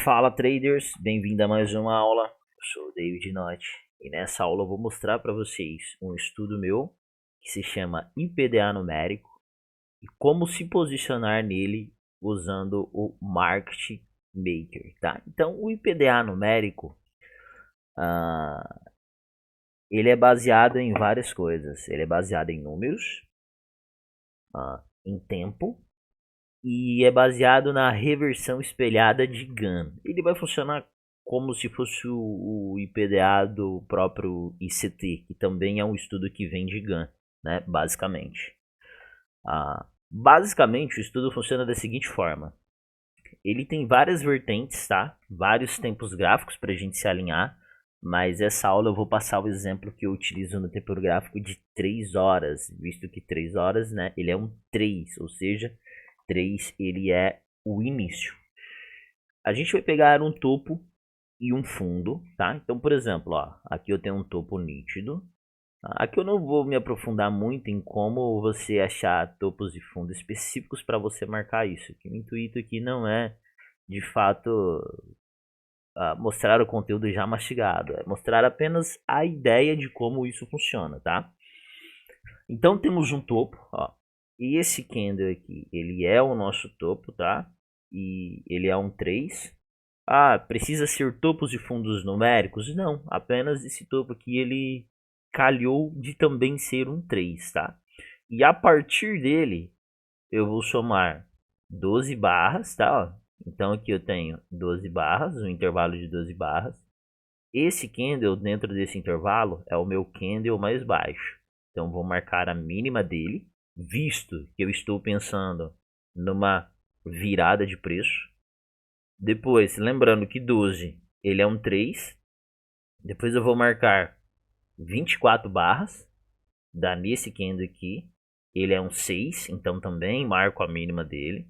Fala traders, bem-vindo a mais uma aula. Eu sou o David Knott e nessa aula eu vou mostrar para vocês um estudo meu que se chama IPDA numérico e como se posicionar nele usando o Market Maker, tá? Então o IPDA numérico ele é baseado em várias coisas. Ele é baseado em números, em tempo e é baseado na reversão espelhada de Gann. Ele vai funcionar como se fosse o IPDA do próprio ICT, que também é um estudo que vem de Gann, né, basicamente. Basicamente, o estudo funciona da seguinte forma. Ele tem várias vertentes, tá? Vários tempos gráficos para a gente se alinhar, mas essa aula eu vou passar o exemplo que eu utilizo no tempo gráfico de 3 horas, visto que 3 horas, né, ele é um 3, ou seja, 3 ele é o início. A gente vai pegar um topo e um fundo, tá? Então, por exemplo, ó, aqui eu tenho um topo nítido. Aqui eu não vou me aprofundar muito em como você achar topos e fundos específicos para você marcar isso. O intuito aqui não é, de fato, mostrar o conteúdo já mastigado. É mostrar apenas a ideia de como isso funciona, tá? Então temos um topo, ó. E esse candle aqui, ele é o nosso topo, tá? E ele é um 3. Precisa ser topos e fundos numéricos? Não, apenas esse topo aqui ele calhou de também ser um 3, tá? E a partir dele eu vou somar 12 barras, tá? Ó. Então aqui eu tenho 12 barras, um intervalo de 12 barras. Esse candle dentro desse intervalo é o meu candle mais baixo. Então vou marcar a mínima dele, visto que eu estou pensando numa virada de preço. Depois, lembrando que 12 ele é um 3. Depois eu vou marcar 24 barras, dá nesse candle aqui. Ele é um 6, então também marco a mínima dele.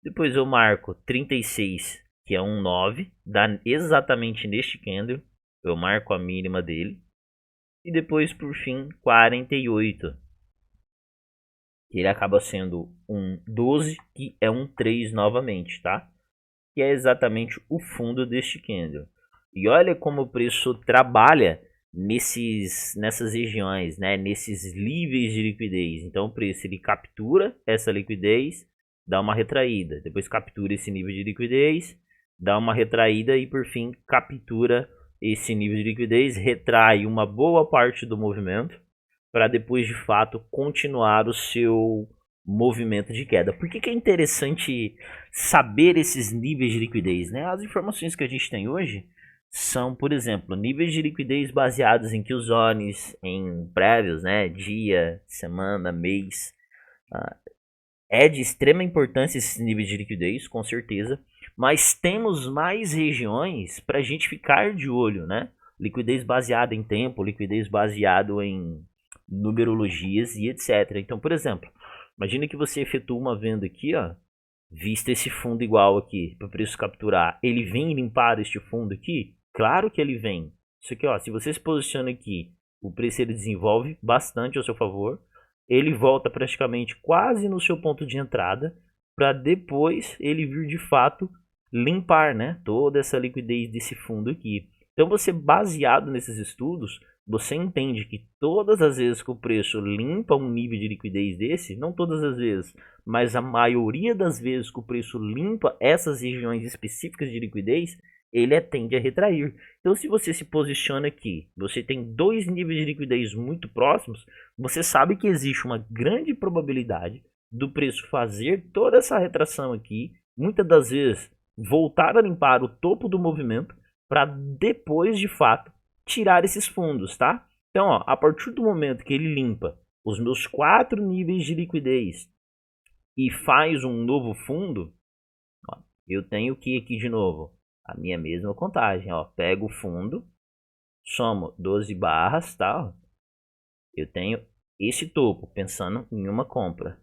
Depois eu marco 36, que é um 9, dá exatamente neste candle. Eu marco a mínima dele. E depois, por fim, 48, que ele acaba sendo um 12, que é um 3 novamente, tá? Que é exatamente o fundo deste candle. E olha como o preço trabalha nessas regiões, né? Nesses níveis de liquidez. Então o preço ele captura essa liquidez, dá uma retraída, depois captura esse nível de liquidez, dá uma retraída e por fim captura esse nível de liquidez, retrai uma boa parte do movimento para depois de fato continuar o seu movimento de queda. Por que é interessante saber esses níveis de liquidez, né? As informações que a gente tem hoje são, por exemplo, níveis de liquidez baseados em Q-zones, em prévios, né? Dia, semana, mês. É de extrema importância esses níveis de liquidez, com certeza. Mas temos mais regiões para a gente ficar de olho, né? Liquidez baseada em tempo, liquidez baseado em numerologias e etc. Então, por exemplo, imagine que você efetua uma venda aqui, ó, vista esse fundo igual aqui, para o preço capturar. Ele vem limpar este fundo aqui? Claro que ele vem. Isso aqui, ó, se você se posiciona aqui, o preço ele desenvolve bastante ao seu favor. Ele volta praticamente quase no seu ponto de entrada, para depois ele vir de fato limpar, né, toda essa liquidez desse fundo aqui. Então você, baseado nesses estudos, você entende que todas as vezes que o preço limpa um nível de liquidez desse, não todas as vezes, mas a maioria das vezes que o preço limpa essas regiões específicas de liquidez, ele tende a retrair. Então, se você se posiciona aqui, você tem dois níveis de liquidez muito próximos, você sabe que existe uma grande probabilidade do preço fazer toda essa retração aqui, muitas das vezes voltar a limpar o topo do movimento para depois, de fato, tirar esses fundos, tá? Então, ó, a partir do momento que ele limpa os meus 4 níveis de liquidez e faz um novo fundo, ó, eu tenho que aqui de novo a minha mesma contagem, ó, pego o fundo, somo 12 barras, tá? Eu tenho esse topo pensando em uma compra.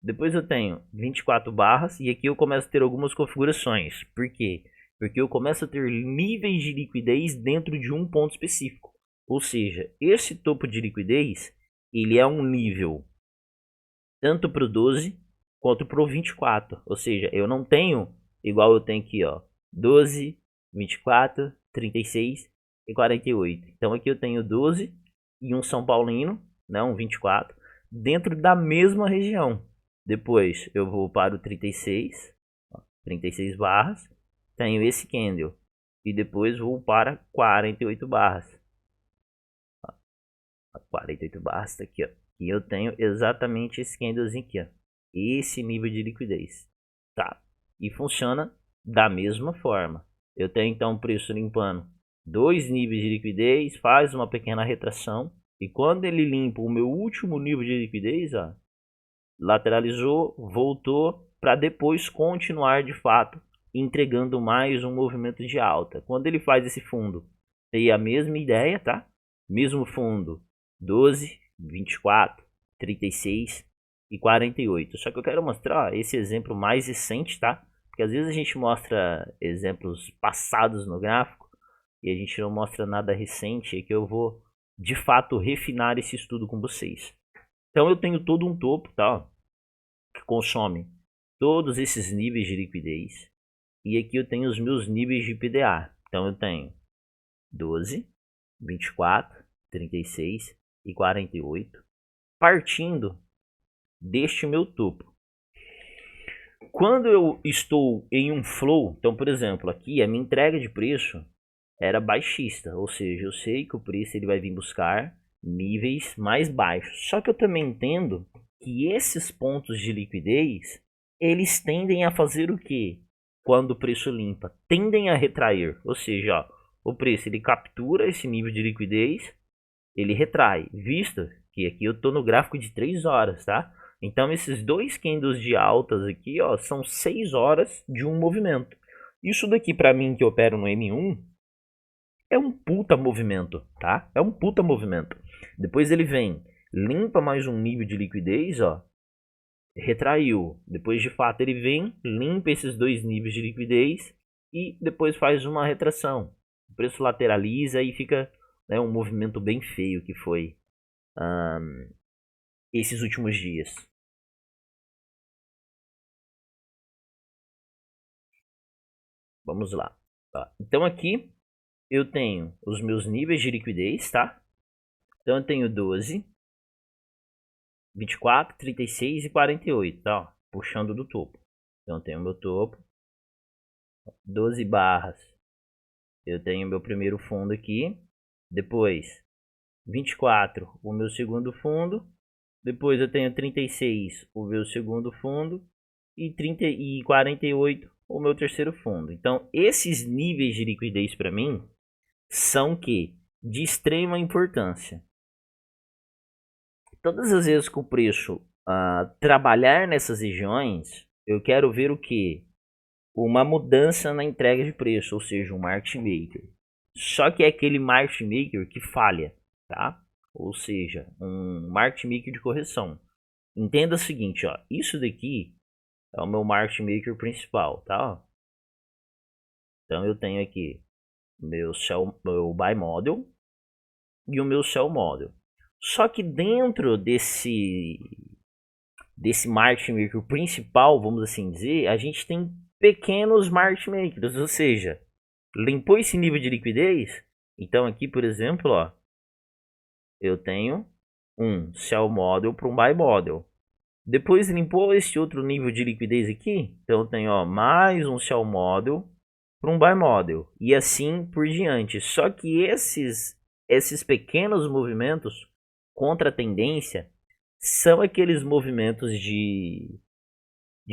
Depois eu tenho 24 barras e aqui eu começo a ter algumas configurações. Por quê? Porque eu começo a ter níveis de liquidez dentro de um ponto específico. Ou seja, esse topo de liquidez, ele é um nível tanto para o 12 quanto para o 24. Ou seja, eu não tenho igual eu tenho aqui, ó, 12, 24, 36 e 48. Então aqui eu tenho 12 e um São Paulino, né, um 24, dentro da mesma região. Depois eu vou para o 36, 36 barras, tenho esse candle e depois vou para 48 barras. 48 barras tá aqui, ó. E eu tenho exatamente esse candlezinho aqui, ó. Esse nível de liquidez, tá? E funciona da mesma forma. Eu tenho então o preço limpando dois níveis de liquidez, faz uma pequena retração e quando ele limpa o meu último nível de liquidez, ó, lateralizou, voltou para depois continuar de fato entregando mais um movimento de alta. Quando ele faz esse fundo, tem a mesma ideia, tá? Mesmo fundo, 12, 24, 36 e 48. Só que eu quero mostrar ó, esse exemplo mais recente, tá? Porque às vezes a gente mostra exemplos passados no gráfico e a gente não mostra nada recente, é que eu vou de fato refinar esse estudo com vocês. Então eu tenho todo um topo, tá? Que consome todos esses níveis de liquidez. E aqui eu tenho os meus níveis de PDA. Então eu tenho 12, 24, 36 e 48, partindo deste meu topo. Quando eu estou em um flow, então por exemplo, aqui a minha entrega de preço era baixista, ou seja, eu sei que o preço ele vai vir buscar níveis mais baixos. Só que eu também entendo que esses pontos de liquidez, eles tendem a fazer o quê? Quando o preço limpa, tendem a retrair, ou seja, ó, o preço ele captura esse nível de liquidez, ele retrai, visto que aqui eu estou no gráfico de 3 horas, tá? Então esses dois candles de altas aqui, ó, são 6 horas de um movimento. Isso daqui para mim que opero no M1 é um puta movimento, tá? É um puta movimento. Depois ele vem, limpa mais um nível de liquidez, ó, retraiu. Depois de fato ele vem, limpa esses dois níveis de liquidez e depois faz uma retração. O preço lateraliza e fica né, um movimento bem feio que foi esses últimos dias. Vamos lá. Tá. Então aqui eu tenho os meus níveis de liquidez, tá? Então eu tenho 12, 24, 36 e 48, tá? Ó, puxando do topo. Então eu tenho meu topo, 12 barras. Eu tenho meu primeiro fundo aqui, depois 24, o meu segundo fundo, depois eu tenho 36, o meu segundo fundo e 30 e 48, o meu terceiro fundo. Então, esses níveis de liquidez para mim são que de extrema importância. Todas as vezes que o preço trabalhar nessas regiões, eu quero ver o que? Uma mudança na entrega de preço, ou seja, um market maker. Só que é aquele market maker que falha, tá? Ou seja, um market maker de correção. Entenda o seguinte, ó, isso daqui é o meu market maker principal, tá? Então eu tenho aqui meu buy model e o meu sell model. Só que dentro desse market maker principal, vamos assim dizer, a gente tem pequenos market makers, ou seja, limpou esse nível de liquidez. Então aqui, por exemplo, ó, eu tenho um sell model para um buy model. Depois limpou esse outro nível de liquidez aqui, então eu tenho ó, mais um sell model para um buy model e assim por diante. Só que esses pequenos movimentos contra a tendência são aqueles movimentos de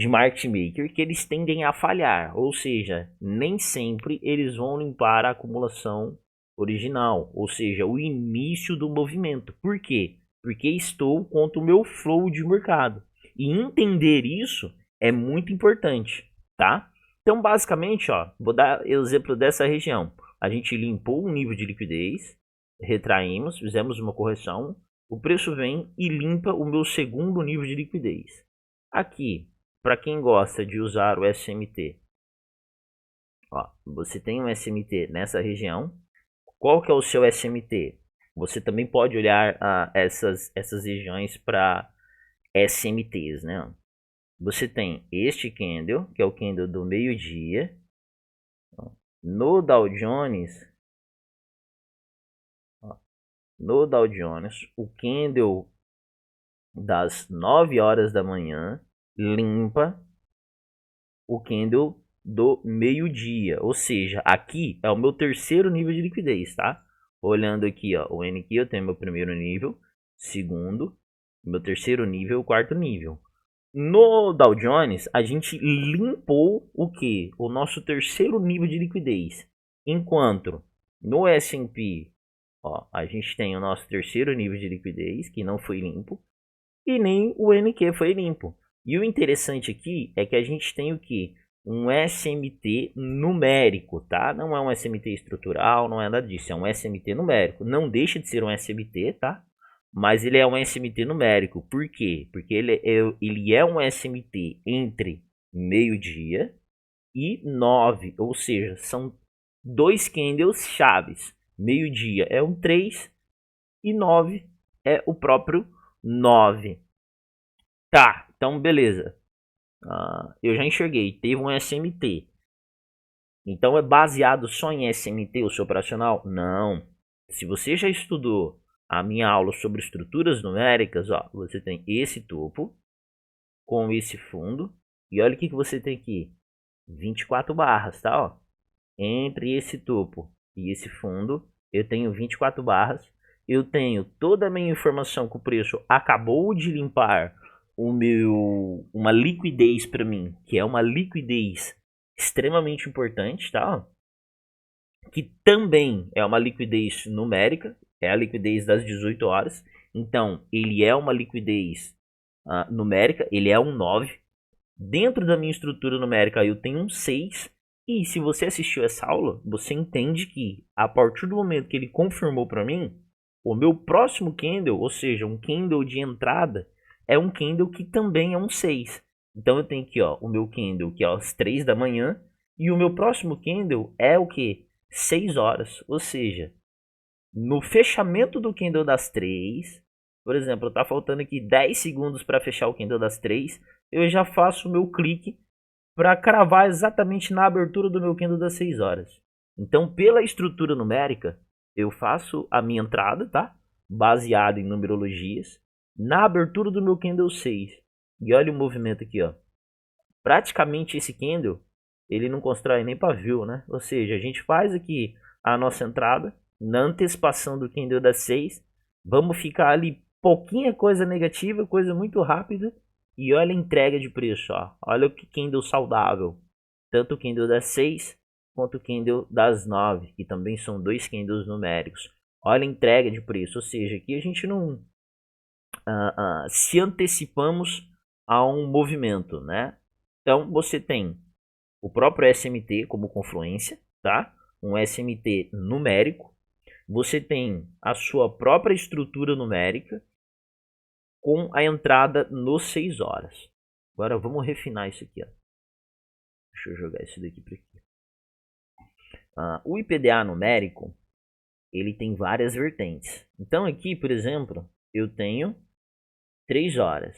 market maker que eles tendem a falhar, ou seja, nem sempre eles vão limpar a acumulação original, ou seja, o início do movimento. Por quê? Porque estou contra o meu flow de mercado. E entender isso é muito importante, tá? Então, basicamente, ó, vou dar exemplo dessa região. A gente limpou o nível de liquidez, retraímos, fizemos uma correção, o preço vem e limpa o meu segundo nível de liquidez. Aqui, para quem gosta de usar o SMT, ó, você tem um SMT nessa região. Qual que é o seu SMT? Você também pode olhar essas regiões para SMTs, né? Você tem este candle, que é o candle do meio-dia, No Dow Jones, no Dow Jones, o candle das 9 horas da manhã limpa o candle do meio-dia, ou seja, aqui é o meu terceiro nível de liquidez, tá? Olhando aqui, ó, o NQ, eu tenho meu primeiro nível, segundo, meu terceiro nível, quarto nível. No Dow Jones, a gente limpou o que? O nosso terceiro nível de liquidez. Enquanto no S&P, ó, a gente tem o nosso terceiro nível de liquidez, que não foi limpo, e nem o NQ foi limpo. E o interessante aqui é que a gente tem o que? Um SMT numérico, tá? Não é um SMT estrutural, não é nada disso, é um SMT numérico. Não deixa de ser um SMT, tá? Mas ele é um SMT numérico. Por quê? Porque ele é um SMT entre meio-dia e 9, ou seja, são dois candles chaves. Meio-dia é um 3 e 9 é o próprio 9. Tá, então beleza. Eu já enxerguei, teve um SMT. Então é baseado só em SMT o seu operacional? Não. Se você já estudou a minha aula sobre estruturas numéricas, ó, você tem esse topo com esse fundo. E olha o que você tem aqui. 24 barras, tá? Ó. Entre esse topo e esse fundo, eu tenho 24 barras. Eu tenho toda a minha informação que o preço acabou de limpar uma liquidez para mim, que é uma liquidez extremamente importante, tá? Que também é uma liquidez numérica, é a liquidez das 18 horas. Então, ele é uma liquidez numérica, ele é um 9. Dentro da minha estrutura numérica, eu tenho um 6. E se você assistiu essa aula, você entende que a partir do momento que ele confirmou para mim, o meu próximo candle, ou seja, um candle de entrada, é um candle que também é um 6. Então eu tenho aqui, ó, o meu candle que é às 3 da manhã e o meu próximo candle é o que? 6 horas, ou seja, no fechamento do candle das 3, por exemplo, tá faltando aqui 10 segundos para fechar o candle das 3, eu já faço o meu clique para cravar exatamente na abertura do meu candle das 6 horas. Então, pela estrutura numérica, eu faço a minha entrada, tá? Baseado em numerologias, na abertura do meu candle 6. E olha o movimento aqui, ó. Praticamente esse candle, ele não constrói nem pavio, né? Ou seja, a gente faz aqui a nossa entrada, na antecipação do candle das 6, vamos ficar ali pouquinha coisa negativa, coisa muito rápida, e olha a entrega de preço, ó. Olha o que candle saudável. Tanto o candle das 6 quanto o candle das 9, que também são dois candles numéricos. Olha a entrega de preço, ou seja, aqui a gente não se antecipamos a um movimento, né? Então você tem o próprio SMT como confluência, tá? Um SMT numérico. Você tem a sua própria estrutura numérica com a entrada nos 6 horas. Agora vamos refinar isso aqui, ó. Deixa eu jogar isso daqui para aqui. O IPDA numérico, ele tem várias vertentes. Então aqui, por exemplo, eu tenho 3 horas.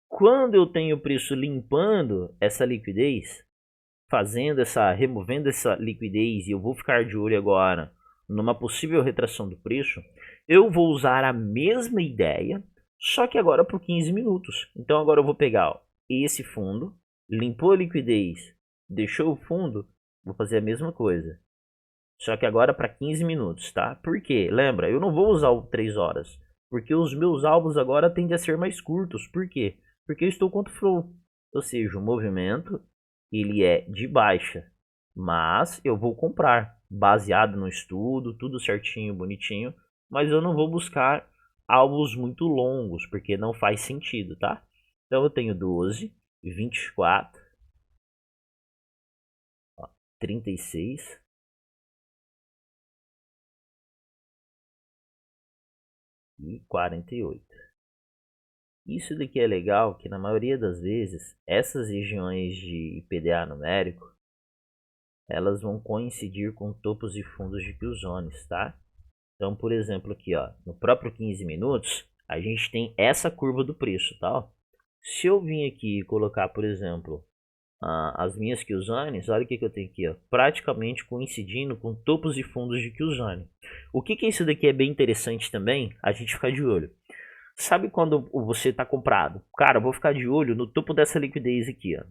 Quando eu tenho o preço limpando essa liquidez, removendo essa liquidez, e eu vou ficar de olho agora numa possível retração do preço, eu vou usar a mesma ideia, só que agora por 15 minutos. Então agora eu vou pegar, ó, esse fundo, limpou a liquidez, deixou o fundo, vou fazer a mesma coisa. Só que agora para 15 minutos, tá? Por quê? Lembra, eu não vou usar o 3 horas, porque os meus alvos agora tendem a ser mais curtos. Por quê? Porque eu estou contra o flow. Ou seja, o movimento ele é de baixa, mas eu vou comprar baseado no estudo, tudo certinho, bonitinho, mas eu não vou buscar alvos muito longos, porque não faz sentido, tá? Então eu tenho 12, 24, 36, e 48. Isso daqui é legal que na maioria das vezes essas regiões de IPDA numérico elas vão coincidir com topos e fundos de Q-zones, tá? Então, por exemplo, aqui, ó, no próprio 15 minutos, a gente tem essa curva do preço, tá? Se eu vim aqui e colocar, por exemplo, as minhas Killzones, olha o que eu tenho aqui, ó, praticamente coincidindo com topos e fundos de Killzone. O que isso daqui é bem interessante também, a gente ficar de olho. Sabe quando você está comprado? Cara, eu vou ficar de olho no topo dessa liquidez aqui, ó.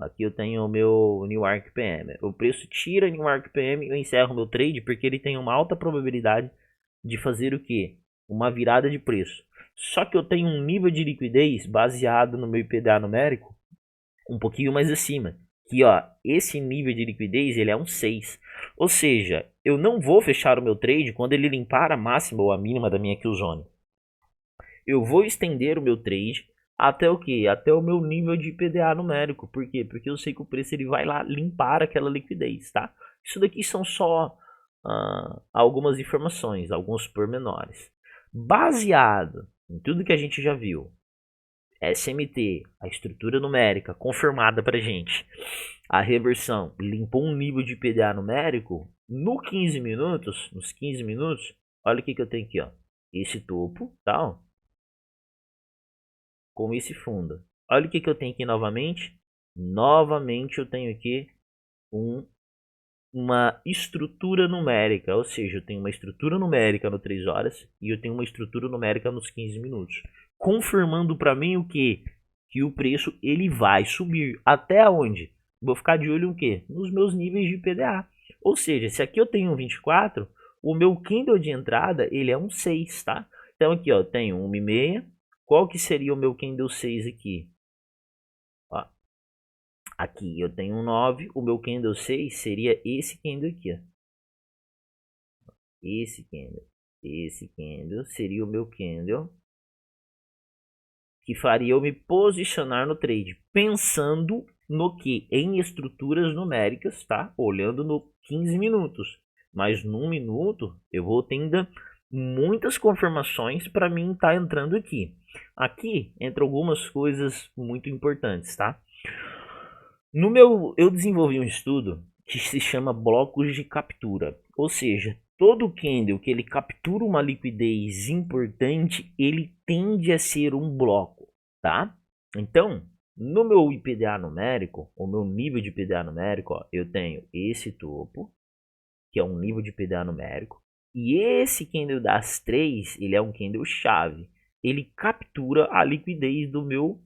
Aqui eu tenho o meu New Arc PM. O preço tira New Arc PM e eu encerro meu trade porque ele tem uma alta probabilidade de fazer o quê? Uma virada de preço. Só que eu tenho um nível de liquidez baseado no meu IPDA numérico um pouquinho mais acima. Que ó, esse nível de liquidez ele é um 6. Ou seja, eu não vou fechar o meu trade quando ele limpar a máxima ou a mínima da minha kill zone. Eu vou estender o meu trade até o que? Até o meu nível de PDA numérico. Por quê? Porque eu sei que o preço ele vai lá limpar aquela liquidez, tá? Isso daqui são só algumas informações, alguns pormenores. Baseado em tudo que a gente já viu, SMT, a estrutura numérica confirmada pra gente, a reversão limpou um nível de PDA numérico, nos 15 minutos, olha o que eu tenho aqui, ó. Esse topo, tá? Ó, com esse fundo. Olha o que eu tenho aqui novamente. Novamente eu tenho aqui uma estrutura numérica, ou seja, eu tenho uma estrutura numérica no 3 horas e eu tenho uma estrutura numérica nos 15 minutos, confirmando para mim o que? Que o preço ele vai subir. Até onde? Vou ficar de olho no quê? Nos meus níveis de PDA. Ou seja, se aqui eu tenho um 24, o meu candle de entrada ele é um 6, tá? Então aqui ó, eu tenho 1,5. Qual que seria o meu candle 6 aqui? Ó, aqui eu tenho um 9, o meu candle 6 seria esse candle aqui, ó. Esse candle seria o meu candle que faria eu me posicionar no trade, pensando no que? Em estruturas numéricas, tá? Olhando no 15 minutos. Mas num minuto eu vou ter ainda muitas confirmações para mim estar entrando aqui. Aqui entra algumas coisas muito importantes, tá? Eu desenvolvi um estudo que se chama blocos de captura, ou seja, todo candle que ele captura uma liquidez importante, ele tende a ser um bloco, tá? Então, no meu IPDA numérico, o meu nível de IPDA numérico, ó, eu tenho esse topo, que é um nível de IPDA numérico, e esse candle das 3, ele é um candle chave. Ele captura a liquidez do meu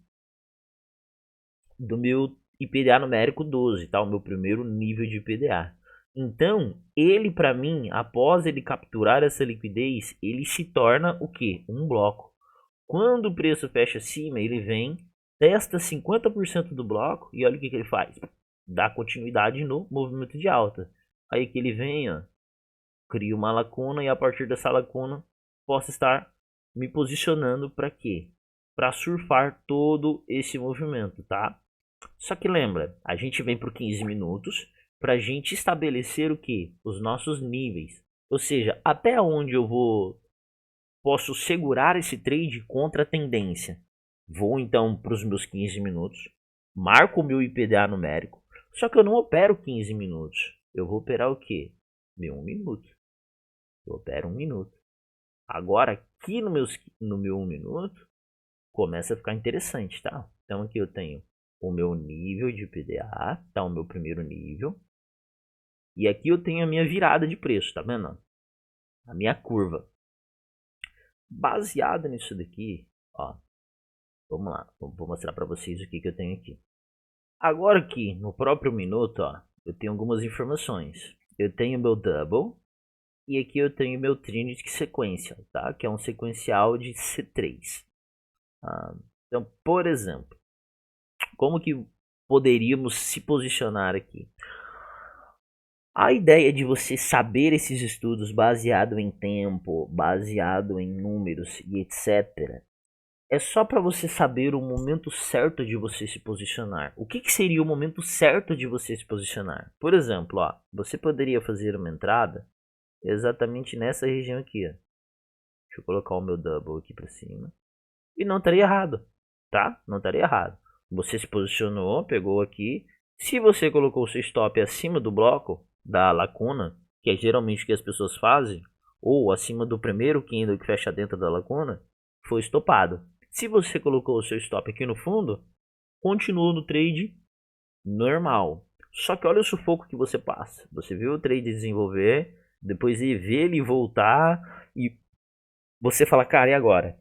IPDA numérico 12, tá? O meu primeiro nível de IPDA. Então, ele para mim, após ele capturar essa liquidez, ele se torna o que? Um bloco. Quando o preço fecha acima, ele vem, testa 50% do bloco e olha o que ele faz. Dá continuidade no movimento de alta. Aí que ele vem, ó, cria uma lacuna e a partir dessa lacuna posso estar me posicionando para quê? Para surfar todo esse movimento, tá? Só que lembra, a gente vem por 15 minutos para a gente estabelecer o que? Os nossos níveis. Ou seja, até onde eu posso segurar esse trade contra a tendência. Vou então para os meus 15 minutos, marco o meu IPDA numérico, só que eu não opero 15 minutos. Eu vou operar o que? Meu 1 minuto. Eu opero 1 minuto. Agora aqui no meu 1 minuto começa a ficar interessante, tá? Então aqui eu tenho o meu nível de PDA, tá? O meu primeiro nível. E aqui eu tenho a minha virada de preço, tá vendo? A minha curva. Baseada nisso daqui, ó. Vamos lá, vou mostrar para vocês o que eu tenho aqui. Agora aqui, no próprio minuto, ó, eu tenho algumas informações. Eu tenho meu double e aqui eu tenho meu Trinity sequência, tá? Que é um sequencial de C3. Então, por exemplo, como que poderíamos se posicionar aqui? A ideia de você saber esses estudos baseado em tempo, baseado em números e etc. é só para você saber o momento certo de você se posicionar. O que seria o momento certo de você se posicionar? Por exemplo, ó, você poderia fazer uma entrada exatamente nessa região aqui. Ó. Deixa eu colocar o meu double aqui para cima. E não estaria errado, tá? Não estaria errado. Você se posicionou, pegou aqui. Se você colocou o seu stop acima do bloco, da lacuna, que é geralmente o que as pessoas fazem, ou acima do primeiro candle que fecha dentro da lacuna, foi estopado. Se você colocou o seu stop aqui no fundo, continuou no trade normal. Só que olha o sufoco que você passa. Você vê o trade desenvolver, depois vê ele voltar e você fala, cara, e agora?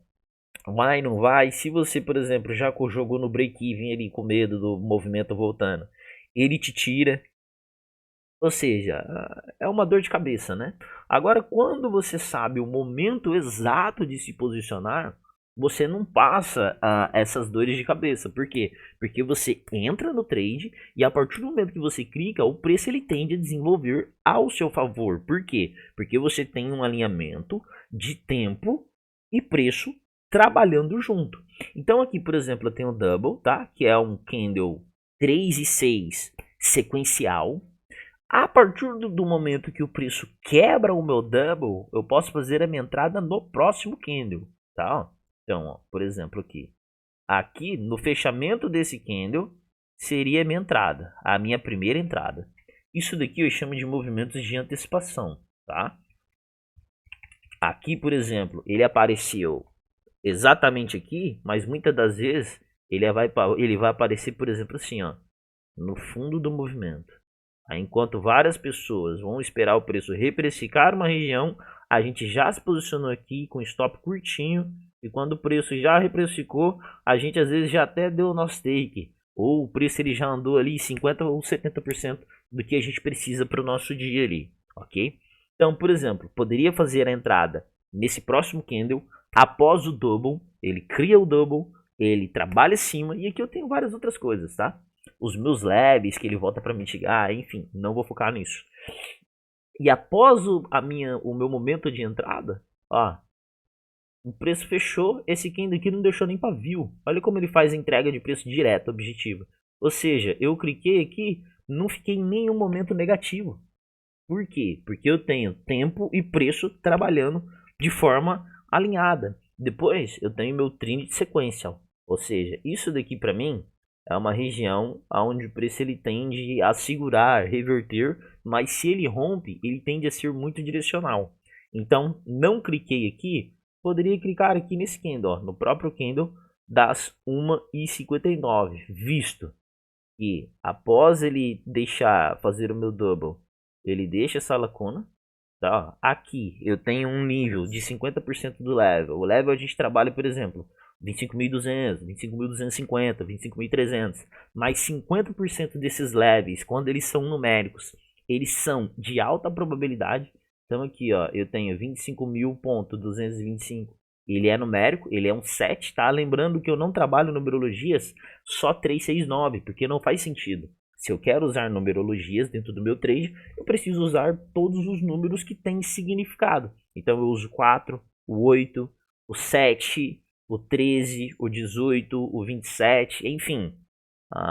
Vai, não vai? Se você, por exemplo, já jogou no break-even ali com medo do movimento voltando, ele te tira. Ou seja, é uma dor de cabeça, né? Agora, quando você sabe o momento exato de se posicionar, você não passa essas dores de cabeça. Por quê? Porque você entra no trade e a partir do momento que você clica, o preço ele tende a desenvolver ao seu favor. Por quê? Porque você tem um alinhamento de tempo e preço trabalhando junto. Então aqui, por exemplo, eu tenho o double, tá? Que é um candle 3 e 6 sequencial. A partir do momento que o preço quebra o meu double, eu posso fazer a minha entrada no próximo candle, tá? Então, ó, por exemplo, aqui no fechamento desse candle seria a minha entrada, a minha primeira entrada. Isso daqui eu chamo de movimentos de antecipação, tá? Aqui, por exemplo, ele apareceu exatamente aqui, mas muitas das vezes ele vai aparecer, por exemplo, assim, ó, no fundo do movimento. Aí, enquanto várias pessoas vão esperar o preço reprecificar uma região, a gente já se posicionou aqui com stop curtinho. E quando o preço já reprecificou, a gente às vezes já até deu o nosso take. Ou o preço ele já andou ali 50% ou 70% do que a gente precisa para o nosso dia ali. Ok? Então, por exemplo, poderia fazer a entrada nesse próximo candle. Após o double, ele cria o double, ele trabalha acima. E aqui eu tenho várias outras coisas, tá? Os meus leves que ele volta para mitigar, enfim, não vou focar nisso. E após o meu momento de entrada, ó, o preço fechou, esse candle aqui não deixou nem pavio. Olha como ele faz a entrega de preço direto, objetiva. Ou seja, eu cliquei aqui, não fiquei em nenhum momento negativo. Por quê? Porque eu tenho tempo e preço trabalhando de forma alinhada. Depois eu tenho meu trend sequential. Ou seja, isso daqui para mim é uma região onde o preço ele tende a segurar, reverter, mas se ele rompe, ele tende a ser muito direcional. Então, não cliquei aqui, poderia clicar aqui nesse candle, ó, no próprio candle das 1h59, visto que após ele deixar fazer o meu double, ele deixa essa lacuna. Tá? Aqui eu tenho um nível de 50% do level. O level a gente trabalha, por exemplo, 25.200, 25.250, 25.300. Mas 50% desses levels, quando eles são numéricos, eles são de alta probabilidade. Então aqui, ó, eu tenho 25.225. Ele é numérico, ele é um 7, tá? Lembrando que eu não trabalho numerologias só 369, porque não faz sentido. Se eu quero usar numerologias dentro do meu trade, eu preciso usar todos os números que têm significado. Então eu uso 4, o 8, o 7, o 13, o 18, o 27, enfim,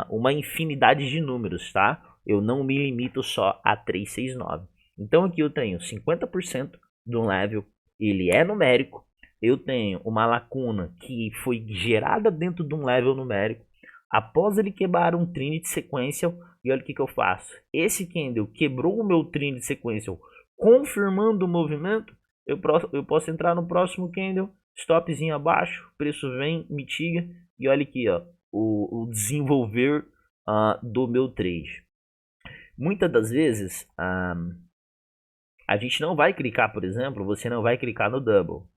uma infinidade de números, tá? Eu não me limito só a 369. Então aqui eu tenho 50% de um level, ele é numérico. Eu tenho uma lacuna que foi gerada dentro de um level numérico. Após ele quebrar um trend sequential, e olha o que eu faço. Esse candle quebrou o meu trend sequential, confirmando o movimento. Eu posso entrar no próximo candle, stopzinho abaixo, preço vem, mitiga, e olha aqui, ó, o desenvolver do meu trade. Muitas das vezes, a gente não vai clicar, por exemplo, você não vai clicar no double.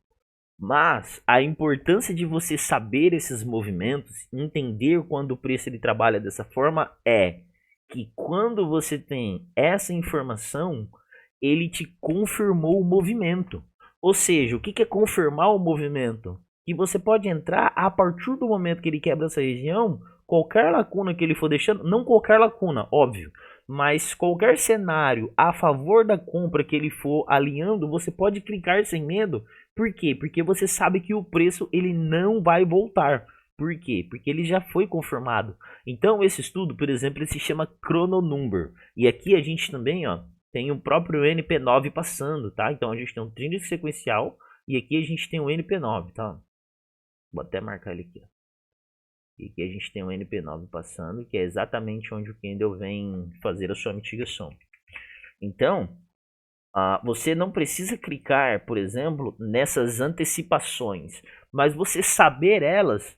Mas a importância de você saber esses movimentos, entender quando o preço ele trabalha dessa forma, é que quando você tem essa informação, ele te confirmou o movimento. Ou seja, o que é confirmar o movimento? Que você pode entrar a partir do momento que ele quebra essa região, qualquer lacuna que ele for deixando, não qualquer lacuna, óbvio, mas qualquer cenário a favor da compra que ele for alinhando, você pode clicar sem medo. Por quê? Porque você sabe que o preço ele não vai voltar. Por quê? Porque ele já foi confirmado. Então esse estudo, por exemplo, ele se chama Chrono Number. E aqui a gente também, ó, tem o próprio NP9 passando, tá? Então a gente tem um trend sequencial e aqui a gente tem o NP9, tá? Vou até marcar ele aqui, ó. E aqui a gente tem o NP9 passando, que é exatamente onde o candle vem fazer a sua mitigação. Então, você não precisa clicar, por exemplo, nessas antecipações, mas você saber elas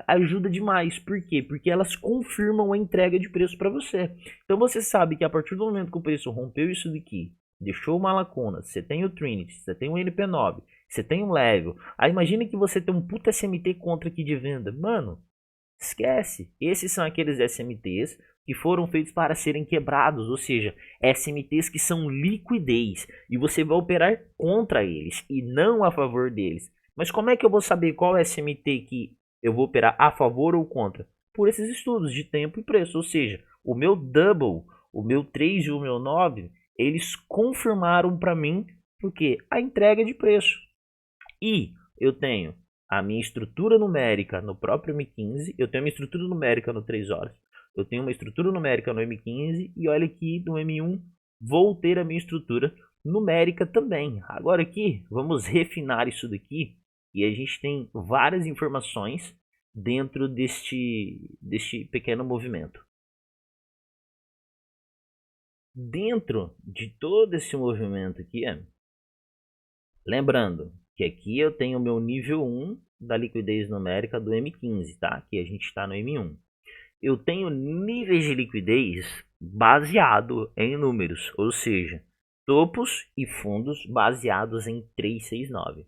ajuda demais. Por quê? Porque elas confirmam a entrega de preço para você. Então você sabe que a partir do momento que o preço rompeu isso daqui, deixou uma lacuna, você tem o Trinity, você tem o NP9, você tem um Level. Aí imagina que você tem um puta SMT contra aqui de venda. Mano, esquece. Esses são aqueles SMTs que foram feitos para serem quebrados, ou seja, SMTs que são liquidez e você vai operar contra eles e não a favor deles. Mas como é que eu vou saber qual SMT que eu vou operar a favor ou contra? Por esses estudos de tempo e preço, ou seja, o meu double, o meu 3 e o meu 9, eles confirmaram para mim porque a entrega de preço. E eu tenho a minha estrutura numérica no próprio M15, eu tenho a minha estrutura numérica no 3 horas, eu tenho uma estrutura numérica no M15 e olha aqui no M1 vou ter a minha estrutura numérica também. Agora aqui vamos refinar isso daqui e a gente tem várias informações dentro deste pequeno movimento. Dentro de todo esse movimento aqui, lembrando que aqui eu tenho o meu nível 1 da liquidez numérica do M15, tá? Aqui a gente está no M1. Eu tenho níveis de liquidez baseado em números, ou seja, topos e fundos baseados em 369.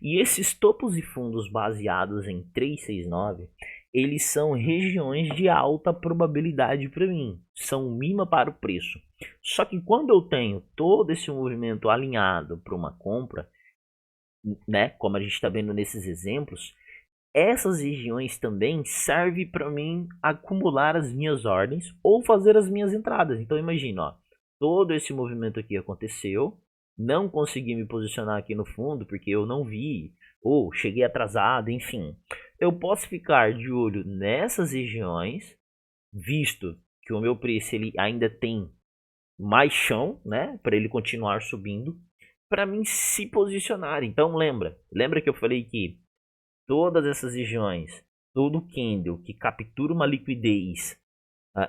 E esses topos e fundos baseados em 369, eles são regiões de alta probabilidade para mim, são mínima para o preço. Só que quando eu tenho todo esse movimento alinhado para uma compra, né, como a gente está vendo nesses exemplos, essas regiões também servem para mim acumular as minhas ordens ou fazer as minhas entradas. Então imagina, ó, todo esse movimento aqui aconteceu, não consegui me posicionar aqui no fundo porque eu não vi, ou cheguei atrasado, enfim. Eu posso ficar de olho nessas regiões, visto que o meu preço ele ainda tem mais chão, né, para ele continuar subindo, para mim se posicionar. Então lembra que eu falei que todas essas regiões, todo candle que captura uma liquidez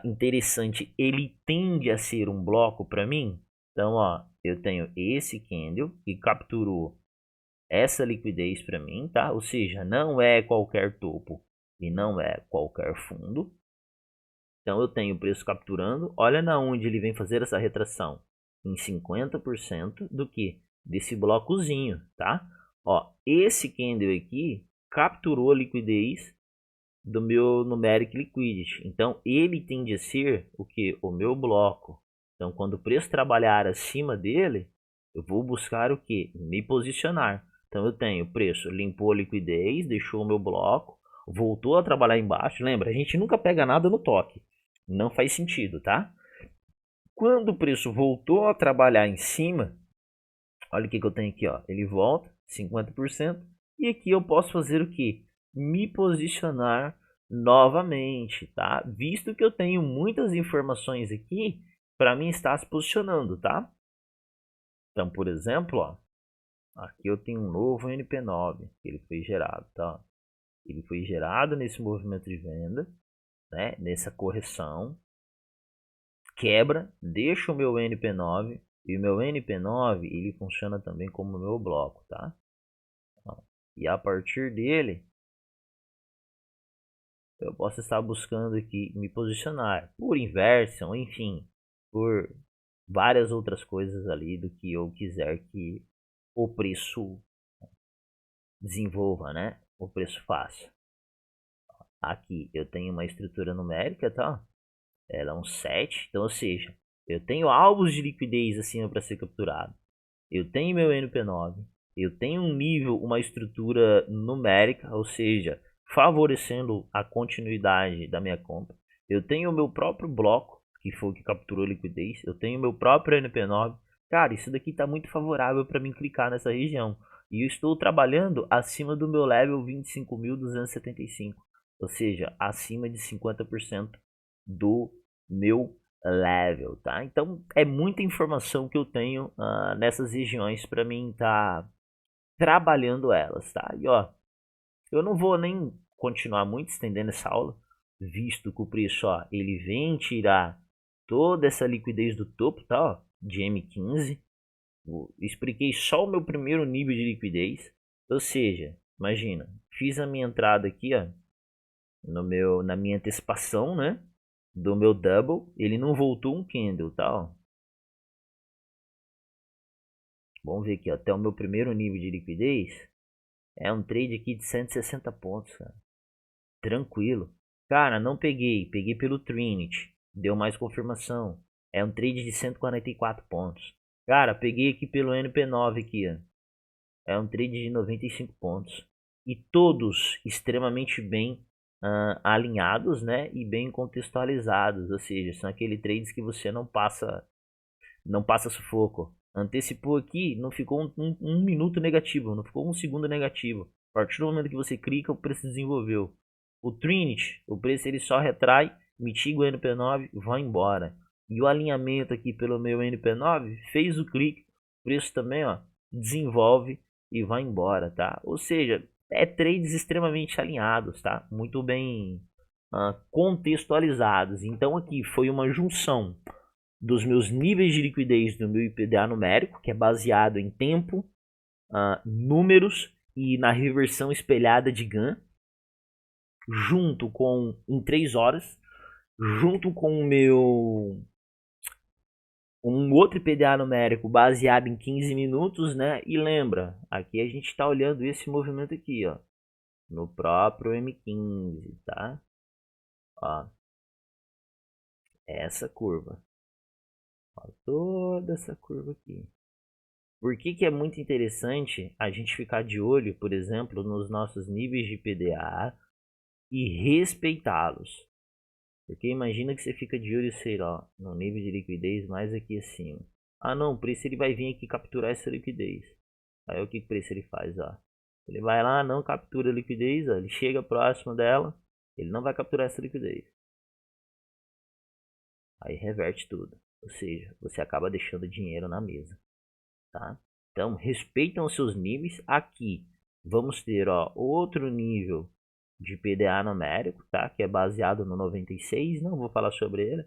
interessante, ele tende a ser um bloco para mim. Então, ó, eu tenho esse candle que capturou essa liquidez para mim, tá? Ou seja, não é qualquer topo e não é qualquer fundo. Então, eu tenho o preço capturando. Olha na onde ele vem fazer essa retração, em 50% do que desse blocozinho, tá? Ó, esse candle aqui capturou a liquidez do meu numeric liquidity. Então ele tende a ser o que? O meu bloco. Então quando o preço trabalhar acima dele, eu vou buscar o que? Me posicionar. Então eu tenho o preço, limpou a liquidez, deixou o meu bloco, voltou a trabalhar embaixo. Lembra, a gente nunca pega nada no toque. Não faz sentido, tá? Quando o preço voltou a trabalhar em cima, olha o que eu tenho aqui, ó. Ele volta 50% e aqui eu posso fazer o que? Me posicionar novamente, tá? Visto que eu tenho muitas informações aqui para mim estar se posicionando, tá? Então, por exemplo, ó, aqui eu tenho um novo NP9 que ele foi gerado, tá? Ele foi gerado nesse movimento de venda, né? Nessa correção, quebra, deixa o meu NP9 e o meu NP9 ele funciona também como meu bloco, tá? E a partir dele eu posso estar buscando aqui me posicionar por inversão, enfim, por várias outras coisas ali do que eu quiser que o preço desenvolva, né? O preço faça. Aqui eu tenho uma estrutura numérica, tá? Ela é um 7, então ou seja, eu tenho alvos de liquidez acima para ser capturado. Eu tenho meu NP9, eu tenho um nível, uma estrutura numérica, ou seja, favorecendo a continuidade da minha compra. Eu tenho o meu próprio bloco, que foi o que capturou a liquidez. Eu tenho o meu próprio NP9. Cara, isso daqui está muito favorável para mim clicar nessa região. E eu estou trabalhando acima do meu level 25.275, ou seja, acima de 50% do meu level, tá? Então é muita informação que eu tenho nessas regiões para mim estar trabalhando elas, tá? E ó, eu não vou nem continuar muito estendendo essa aula, visto que o preço, ó, ele vem tirar toda essa liquidez do topo, tá? Ó, de M15. Eu expliquei só o meu primeiro nível de liquidez, ou seja, imagina, fiz a minha entrada aqui, ó, na minha antecipação, né, do meu double, ele não voltou um candle, tá? Ó. Vamos ver aqui, ó, até o meu primeiro nível de liquidez é um trade aqui de 160 pontos, cara. Tranquilo. Cara, não peguei, peguei pelo Trinity, deu mais confirmação. É um trade de 144 pontos. Cara, peguei aqui pelo NP9 aqui, ó. É um trade de 95 pontos. E todos extremamente bem alinhados, né? E bem contextualizados. Ou seja, são aqueles trades que você não passa sufoco. Antecipou aqui, não ficou um minuto negativo, não ficou um segundo negativo. A partir do momento que você clica, o preço desenvolveu. O Trinity, o preço ele só retrai, mitiga o NP9 e vai embora. E o alinhamento aqui pelo meu NP9 fez o clique, o preço também ó, desenvolve e vai embora, tá? Ou seja, é trades extremamente alinhados, tá? Muito bem contextualizados. Então aqui foi uma junção dos meus níveis de liquidez do meu IPDA numérico, que é baseado em tempo, números e na reversão espelhada de Gann, junto com em 3 horas, junto com o meu um outro IPDA numérico baseado em 15 minutos, né? E lembra, aqui a gente está olhando esse movimento aqui, ó, no próprio M15, tá? Ó, essa curva. Ó, toda essa curva aqui. Por que, que é muito interessante a gente ficar de olho, por exemplo, nos nossos níveis de PDA e respeitá-los? Porque imagina que você fica de olho, sei lá, no nível de liquidez mais aqui acima. Ah não, o preço ele vai vir aqui capturar essa liquidez. Aí o que o preço ele faz, ó? Ele vai lá, não captura a liquidez, ó, ele chega próximo dela, ele não vai capturar essa liquidez. Aí reverte tudo. Ou seja, você acaba deixando dinheiro na mesa. Tá? Então, respeitam os seus níveis. Aqui vamos ter ó, outro nível de PDA numérico, tá? Que é baseado no 96. Não vou falar sobre ele,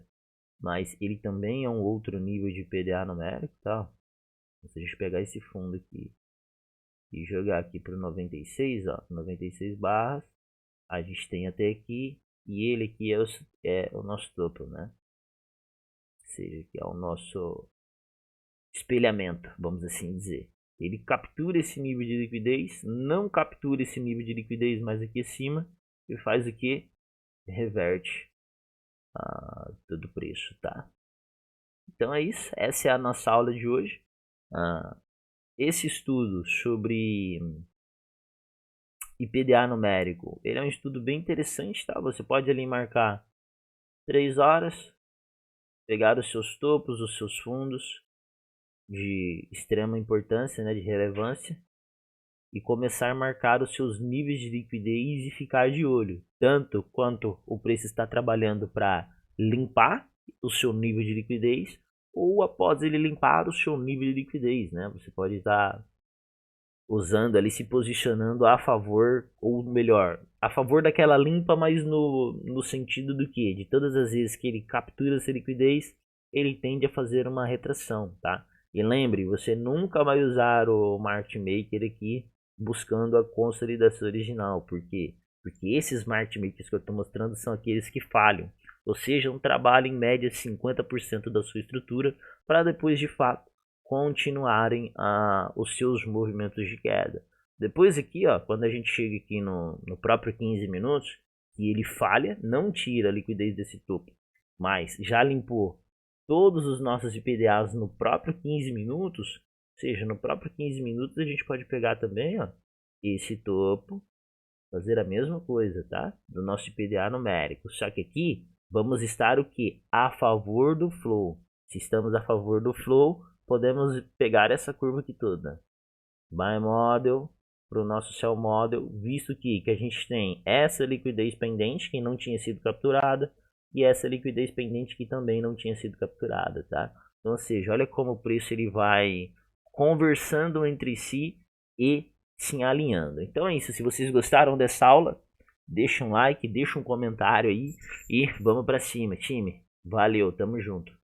mas ele também é um outro nível de PDA numérico, tá? Se a gente pegar esse fundo aqui e jogar aqui para o 96, ó, 96 barras, a gente tem até aqui e ele aqui é o nosso topo, né? Ou seja, que é o nosso espelhamento, vamos assim dizer. Ele captura esse nível de liquidez, não captura esse nível de liquidez mais aqui acima e faz o que? Reverte todo o preço, tá? Então é isso, essa é a nossa aula de hoje. Esse estudo sobre IPDA numérico, ele é um estudo bem interessante, tá? Você pode ali marcar 3 horas, pegar os seus topos, os seus fundos de extrema importância, né, de relevância, e começar a marcar os seus níveis de liquidez e ficar de olho, tanto quanto o preço está trabalhando para limpar o seu nível de liquidez, ou após ele limpar o seu nível de liquidez, né? Você pode estar usando ali, se posicionando a favor, ou melhor, a favor daquela limpa, mas no sentido do que? De todas as vezes que ele captura essa liquidez, ele tende a fazer uma retração, tá? E lembre, você nunca vai usar o market maker aqui buscando a consolidação original. Por quê? Porque esses market makers que eu estou mostrando são aqueles que falham. Ou seja, um trabalho em média 50% da sua estrutura para depois de fato continuarem os seus movimentos de queda. Depois aqui, ó, quando a gente chega aqui no próprio 15 minutos, que ele falha, não tira a liquidez desse topo, mas já limpou todos os nossos IPDAs no próprio 15 minutos, ou seja, no próprio 15 minutos a gente pode pegar também ó, esse topo, fazer a mesma coisa, tá? Do nosso IPDA numérico, só que aqui vamos estar o que? A favor do flow. Se estamos a favor do flow, podemos pegar essa curva aqui toda, buy model para o nosso sell model, visto que a gente tem essa liquidez pendente que não tinha sido capturada e essa liquidez pendente que também não tinha sido capturada, tá? Então, ou seja, olha como o preço ele vai conversando entre si e se alinhando. Então é isso, se vocês gostaram dessa aula, deixa um like, deixa um comentário aí e vamos para cima, time. Valeu, tamo junto.